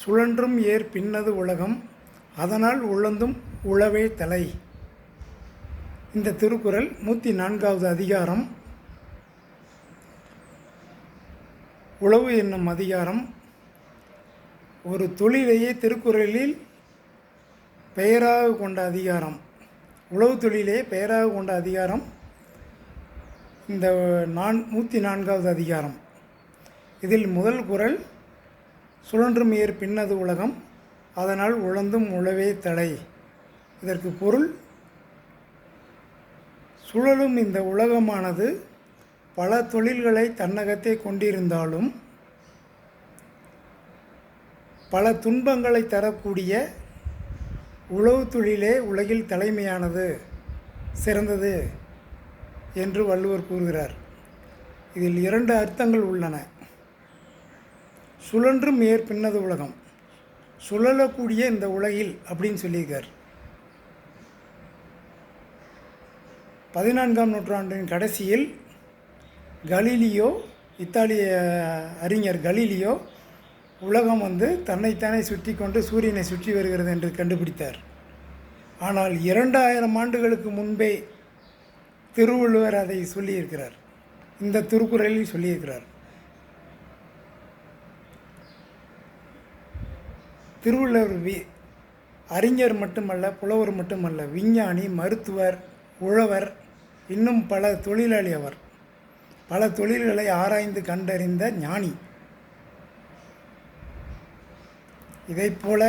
சுழன்றும் ஏர் பின்னது உலகம், அதனால் உழந்தும் உழவே தலை. இந்த திருக்குறள் 104வது அதிகாரம், உழவு என்னும் அதிகாரம். ஒரு தொழிலையே திருக்குறளில் பெயராக கொண்ட அதிகாரம், உழவு தொழிலே பெயராக கொண்ட அதிகாரம் இந்த 104வது அதிகாரம். இதில் முதல் குறள் சுழன்றும் ஏர் பின்னது உலகம், அதனால் உழந்தும் உழவே தலை. இதற்கு பொருள், சுழலும் இந்த உலகமானது பல தொழில்களை தன்னகத்தே கொண்டிருந்தாலும் பல துன்பங்களை தரக்கூடிய உழவு தொழிலே உலகில் தலைமையானது, சிறந்தது என்று வள்ளுவர் கூறுகிறார். இதில் 2 அர்த்தங்கள் உள்ளன. சுழன்றும் ஏர் பின்னது உலகம், சுழலக்கூடிய இந்த உலகில் அப்படின்னு சொல்லியிருக்கார். 14ஆம் நூற்றாண்டின் கடைசியில் கலீலியோ, இத்தாலிய அறிஞர் கலீலியோ, உலகம் தன்னைத்தானே சுற்றி கொண்டு சூரியனை சுற்றி வருகிறது என்று கண்டுபிடித்தார். ஆனால் 2000 ஆண்டுகளுக்கு முன்பே திருவள்ளுவர் அதை சொல்லியிருக்கிறார், இந்த திருக்குறளில் சொல்லியிருக்கிறார். திருவள்ளுவர் அறிஞர் மட்டுமல்ல, புலவர் மட்டுமல்ல, விஞ்ஞானி, மருத்துவர், உழவர், இன்னும் பல தொழிலாளி. அவர் பல தொழில்களை ஆராய்ந்து கண்டறிந்த ஞானி. இதைப்போல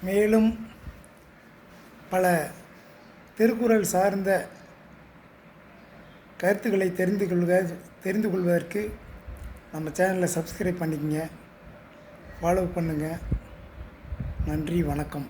மேலும் பல திருக்குறள் சார்ந்த கருத்துக்களை தெரிந்து கொள்வதற்கு நம்ம சேனலை சப்ஸ்கிரைப் பண்ணிக்கங்க, ஃபாலோ பண்ணுங்கள். நன்றி, வணக்கம்.